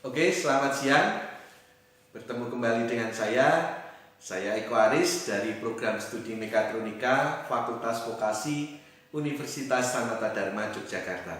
Oke, selamat siang. Bertemu kembali dengan saya Eko Aris dari program studi Mekatronika Fakultas Vokasi Universitas Sanata Dharma Yogyakarta.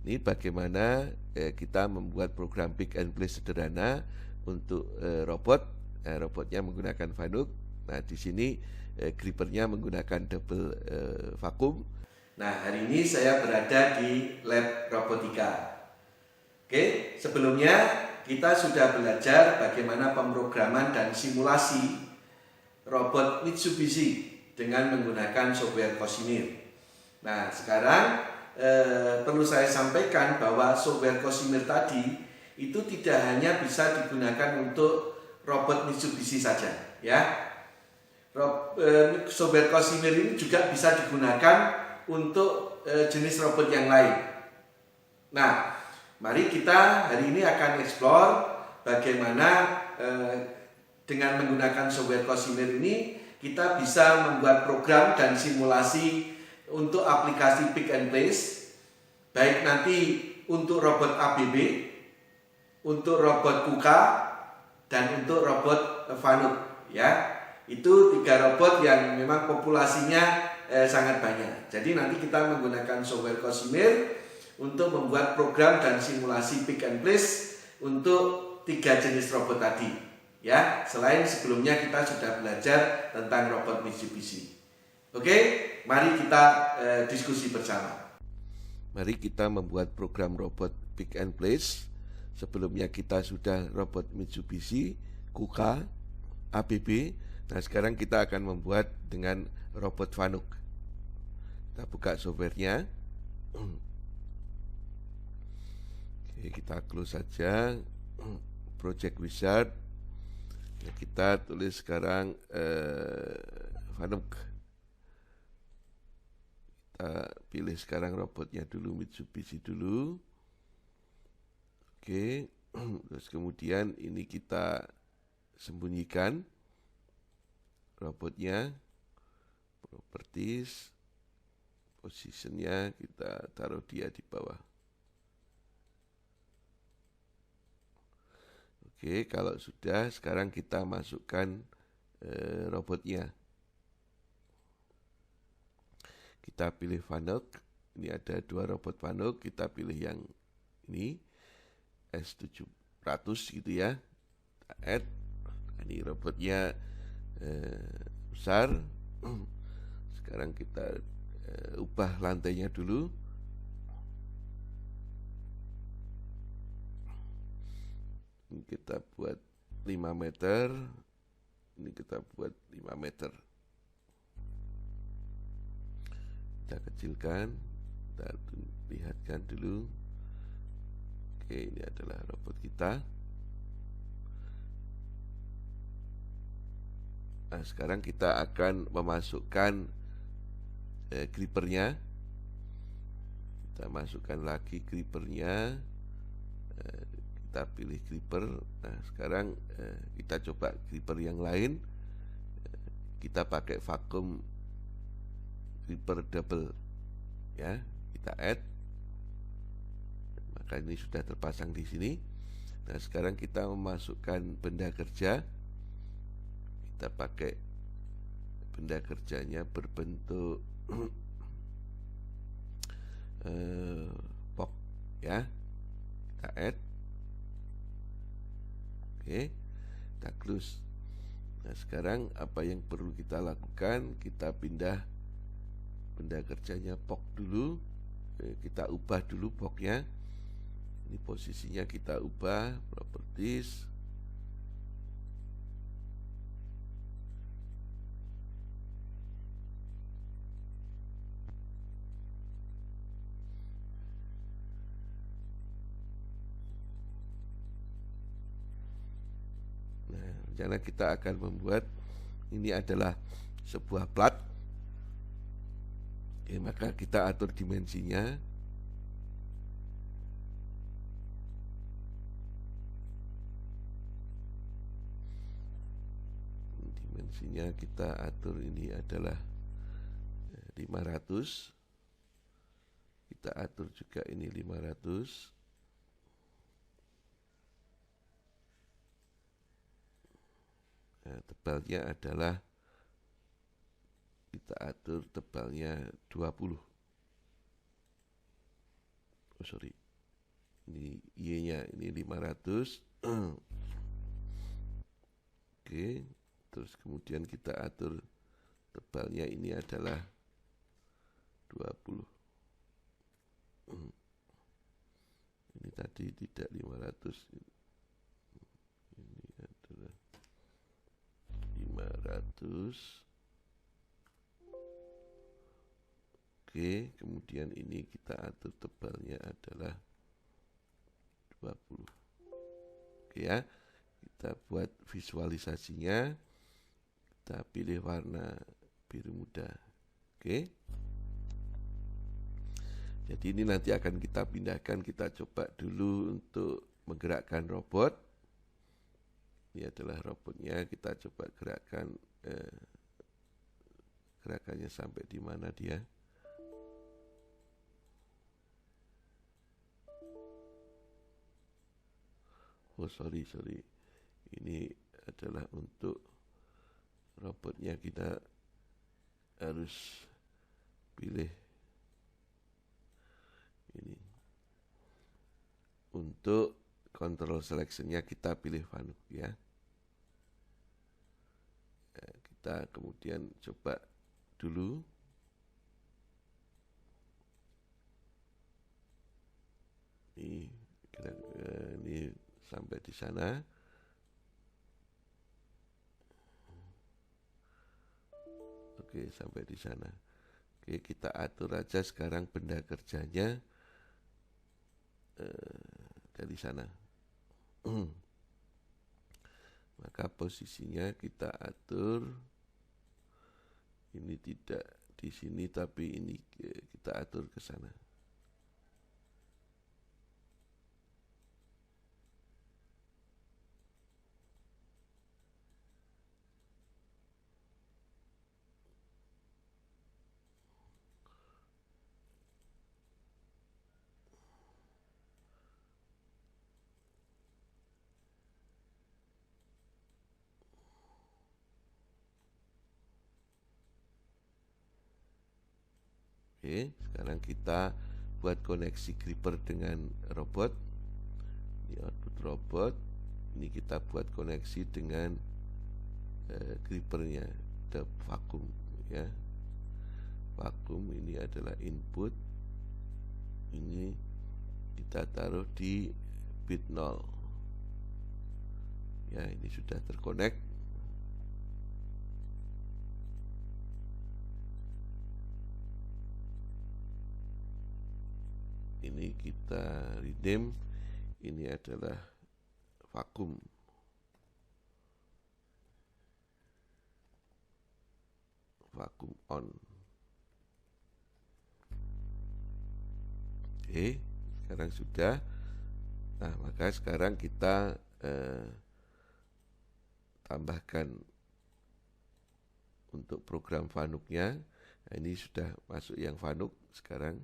Ini bagaimana kita membuat program pick and place sederhana untuk robot. Robotnya menggunakan Fanuc. Nah, di sini grippernya menggunakan double vakum. Nah, hari ini saya berada di lab robotika. Oke, sebelumnya kita sudah belajar bagaimana pemrograman dan simulasi robot Mitsubishi dengan menggunakan software Cosimir. Nah, sekarang perlu saya sampaikan bahwa software Cosimir tadi itu tidak hanya bisa digunakan untuk robot Mitsubishi saja, ya. Software Cosimir ini juga bisa digunakan untuk jenis robot yang lain. Nah, mari kita hari ini akan explore bagaimana dengan menggunakan software Cosimir ini kita bisa membuat program dan simulasi untuk aplikasi pick and place, baik nanti untuk robot ABB, untuk robot KUKA, dan untuk robot Fanuc, ya. Itu 3 robot yang memang populasinya sangat banyak. Jadi nanti kita menggunakan software Cosimir untuk membuat program dan simulasi pick and place untuk 3 jenis robot tadi, ya. Selain sebelumnya kita sudah belajar tentang robot Mitsubishi. Oke, mari kita diskusi bersama. Mari kita membuat program robot pick and place. Sebelumnya kita sudah robot Mitsubishi, KUKA, ABB. Nah, sekarang kita akan membuat dengan robot Fanuc. Kita buka softwarenya. Oke, kita close saja Project Wizard. Ya, kita tulis sekarang Fanuc. Kita pilih sekarang robotnya dulu, Mitsubishi dulu. Oke, terus kemudian ini kita sembunyikan robotnya, properties, positionnya kita taruh dia di bawah. Oke, kalau sudah, sekarang kita masukkan robotnya. Kita pilih Fanuc. Ini ada 2 robot Fanuc. Kita pilih yang ini S700 gitu ya. Kita add. Ini robotnya besar. Sekarang kita ubah lantainya dulu. Ini kita buat 5 meter. Ini kita buat 5 meter. Kita kecilkan. Kita lihatkan dulu. Oke, ini adalah robot kita. Nah, sekarang kita akan memasukkan grippernya. Kita masukkan lagi grippernya. Kita pilih gripper. Nah, sekarang kita coba gripper yang lain. Kita pakai vakum gripper double, ya. Kita add. Maka ini sudah terpasang di sini. Nah, sekarang kita memasukkan benda kerja. Kita pakai benda kerjanya berbentuk box, ya. Kita add. Oke, kita close. Nah, sekarang apa yang perlu kita lakukan? Kita pindah benda kerjanya box dulu. Kita ubah dulu boxnya. Ini posisinya kita ubah, properties. Rencana kita akan membuat ini adalah sebuah plat. Oke, maka kita atur dimensinya. Dimensinya kita atur ini adalah 500. Kita atur juga ini 500. tebalnya adalah kita atur tebalnya 20. Oh sorry, ini Y-nya ini 500. Oke, terus kemudian kita atur tebalnya ini adalah 20. Ini tadi tidak 500. Ini adalah 500. Oke, kemudian ini kita atur tebalnya adalah 20. Oke ya, kita buat visualisasinya. Kita pilih warna biru muda. Oke. Jadi ini nanti akan kita pindahkan, kita coba dulu untuk menggerakkan robot. Ini adalah robotnya, kita coba gerakkan gerakannya sampai di mana dia. Oh sorry, ini adalah untuk robotnya, kita harus pilih ini. Untuk control selectionnya kita pilih Fanuc ya. Kita kemudian coba dulu. Ini sampai di sana. Oke, sampai di sana. Oke, kita atur aja sekarang benda kerjanya dari sana. Maka posisinya kita atur. Ini tidak di sini, tapi ini kita atur ke sana. Oke, sekarang kita buat koneksi gripper dengan robot. Ini output robot. Ini kita buat koneksi dengan grippernya, the vakum ya. Vakum ini adalah input. Ini kita taruh di bit 0. Ya, ini sudah terkonek. Ini kita rename, ini adalah vakum. Vakum on. Oke, sekarang sudah. Nah, maka sekarang kita tambahkan untuk program Fanuc-nya. Nah, ini sudah masuk yang Fanuc sekarang.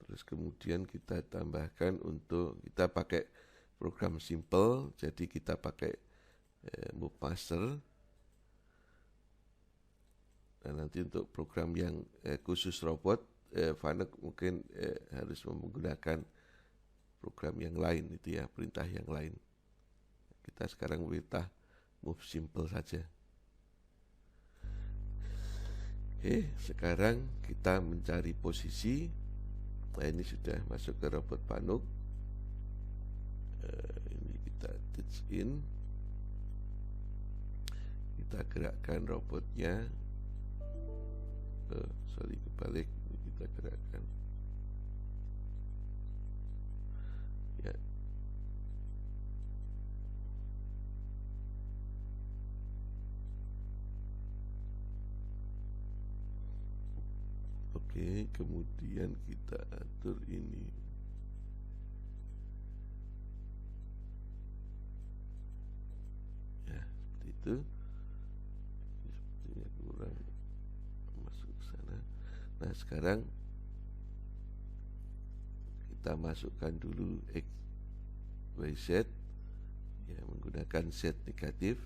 Terus kemudian kita tambahkan untuk, kita pakai program simple, jadi kita pakai move master. Dan nanti untuk program yang khusus robot, Fanuc mungkin harus menggunakan program yang lain, itu ya, perintah yang lain. Kita sekarang perintah move simple saja. Oke, sekarang kita mencari posisi. Nah, ini sudah masuk ke robot Fanuc. Ini kita touch in. Kita gerakkan robotnya. Sorry, kebalik. Ini kita gerakkan. Ya. Oke, kemudian kita atur ini. Ya, seperti itu. Sepertinya kurang masuk ke sana. Nah, sekarang kita masukkan dulu X, Y, Z ya, menggunakan Z negatif.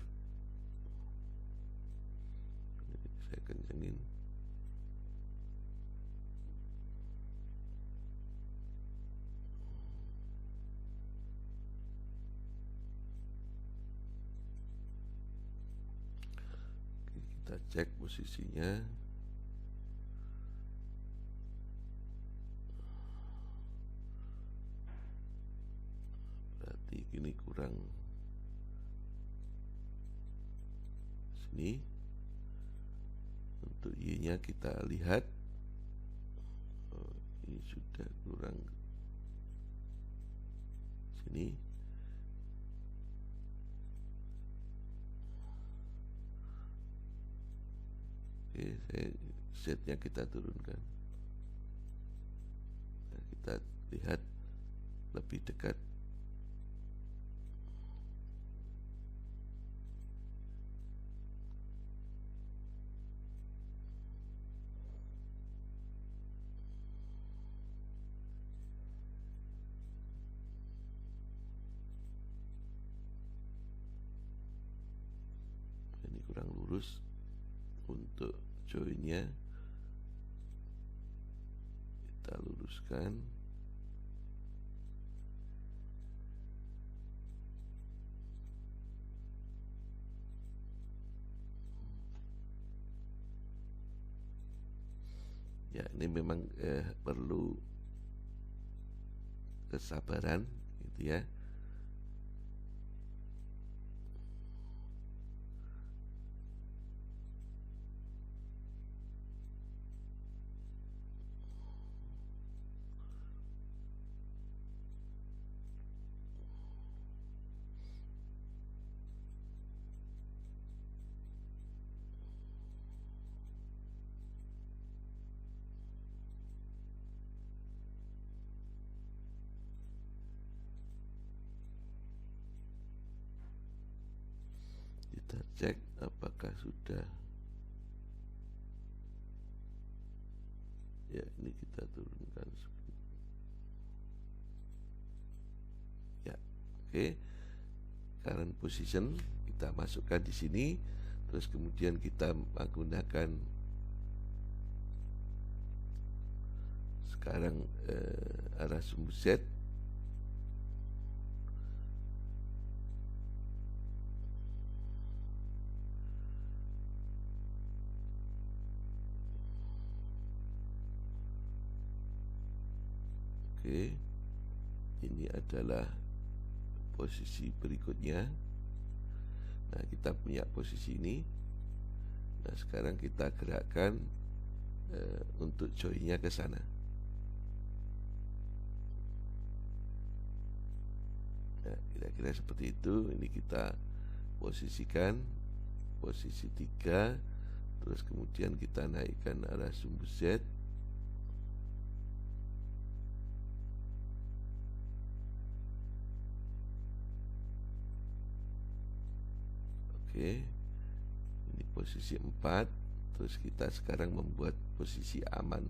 Saya kencengin. Oke, kita cek posisinya. Berarti ini kurang sini. Untuk Y-nya kita lihat, ini sudah kurang sini. Oke, Z-nya kita turunkan. Nah, kita lihat lebih dekat. Ini kurang lurus. Untuk joinnya kita luruskan. Ya, ini memang perlu kesabaran gitu ya. Kita cek apakah sudah. Ya, ini kita turunkan. Ya, oke. Current position kita masukkan di sini. Terus kemudian kita menggunakan sekarang arah sumbu Z. Oke, ini adalah posisi berikutnya. Nah, kita punya posisi ini. Nah, sekarang kita gerakkan untuk joinnya ke sana. Nah, kira-kira seperti itu. Ini kita posisikan posisi 3. Terus kemudian kita naikkan arah sumbu Z. Oke, ini posisi 4. Terus kita sekarang membuat posisi aman.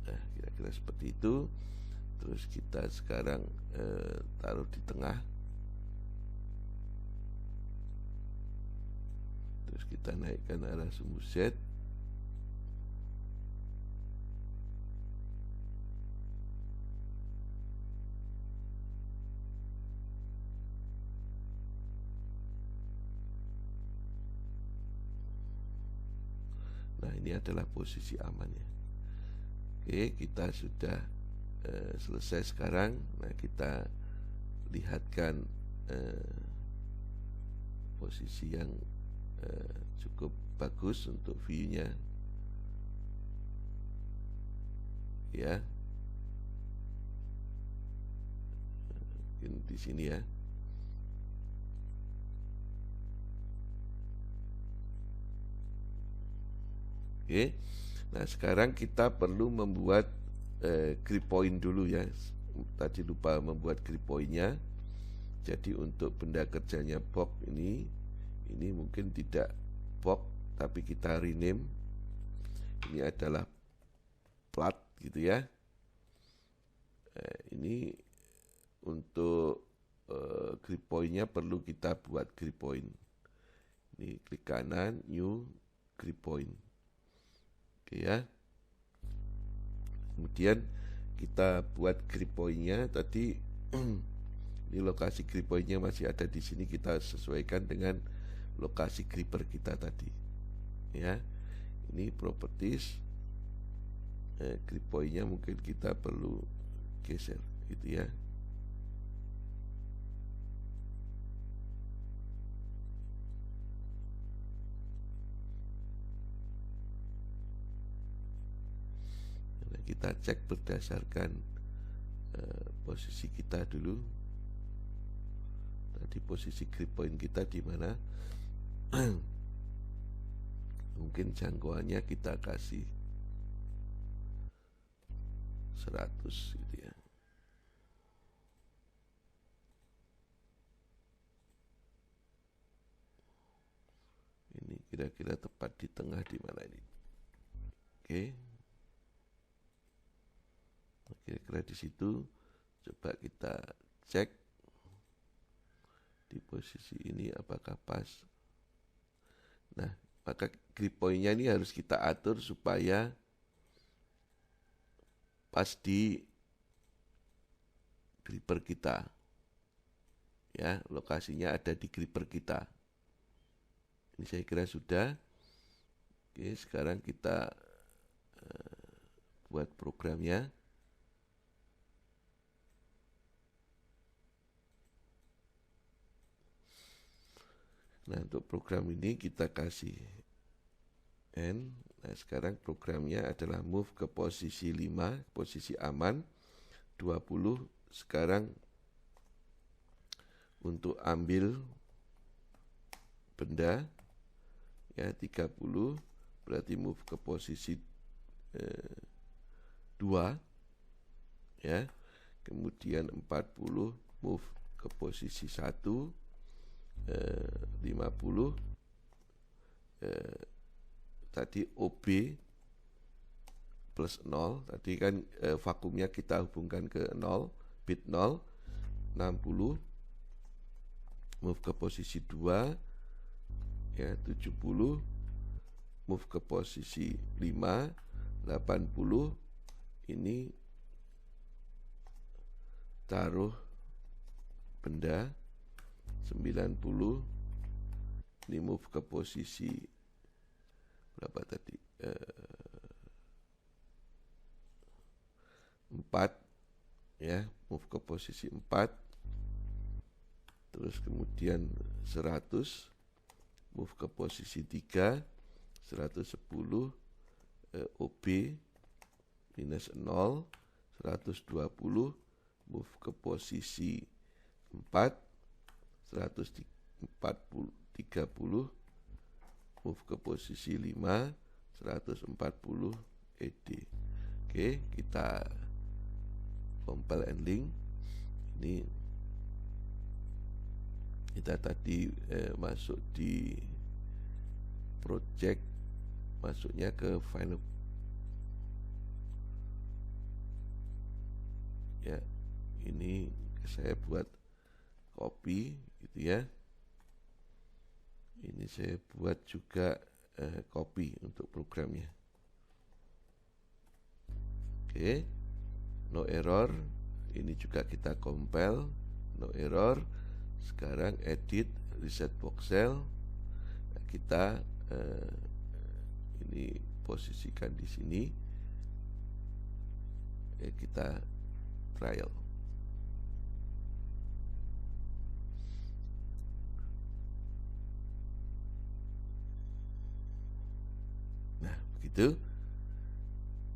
Nah, kira-kira seperti itu. Terus kita sekarang taruh di tengah. Terus kita naikkan arah sumbu Z. Nah, ini adalah posisi amannya. Oke, kita sudah selesai sekarang. Nah, kita lihatkan posisi yang cukup bagus untuk view-nya. Ya. Mungkin di sini ya. Oke. Nah, sekarang kita perlu membuat grip point dulu ya. Tadi lupa membuat grip pointnya. Jadi untuk benda kerjanya box ini mungkin tidak box, tapi kita rename. Ini adalah plat gitu ya. Ini untuk grip pointnya perlu kita buat grip point. Ini klik kanan, new grip point. Oke ya. Kemudian kita buat grip pointnya tadi. Ini lokasi grip pointnya masih ada di sini, kita sesuaikan dengan lokasi gripper kita tadi. Ya, ini properties. Grip pointnya mungkin kita perlu geser, gitu ya. Kita cek berdasarkan posisi kita dulu. Tadi posisi grip point kita di mana? Mungkin jangkauannya kita kasih 100 gitu ya. Ini kira-kira tepat di tengah di mana ini? Oke. Kira-kira di situ. Coba kita cek di posisi ini apakah pas. Nah, maka grip point-nya ini harus kita atur supaya pas di gripper kita. Ya, lokasinya ada di gripper kita. Ini saya kira sudah. Oke, sekarang kita buat programnya. Nah, untuk program ini kita kasih N. Nah, sekarang programnya adalah move ke posisi 5, posisi aman, 20. Sekarang untuk ambil benda, ya 30, berarti move ke posisi 2, ya. Kemudian 40, move ke posisi 1, 50, tadi OB plus 0, tadi kan vakumnya kita hubungkan ke 0, bit 0, 60, move ke posisi 2, ya 70, move ke posisi 5, 80, ini taruh benda, 90, ini move ke posisi berapa tadi? 4, ya, move ke posisi 4. Terus kemudian 100, move ke posisi 3, 110, OB minus 0, 120, move ke posisi 4, 130, move ke posisi 5, 140 ED. Oke, kita compile and link. Ini kita tadi masuk di project, masuknya ke final. Ya, ini saya buat copy gitu ya. Ini saya buat juga copy untuk programnya. Oke, no error. Ini juga kita compile, no error. Sekarang edit, reset voxel. Nah, kita ini posisikan di sini. Kita trial. Nah, begitu.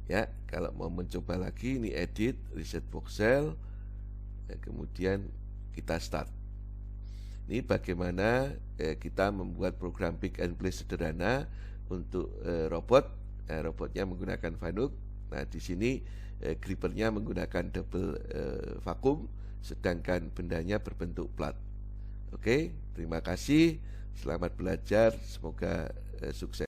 Ya, kalau mau mencoba lagi, ini edit, reset voxel, kemudian kita start. Ini bagaimana kita membuat program pick and place sederhana untuk robot. Robotnya menggunakan Fanuc, Nah, di sini grippernya menggunakan double vakum, sedangkan bendanya berbentuk plat. Oke, terima kasih. Selamat belajar. Semoga sukses.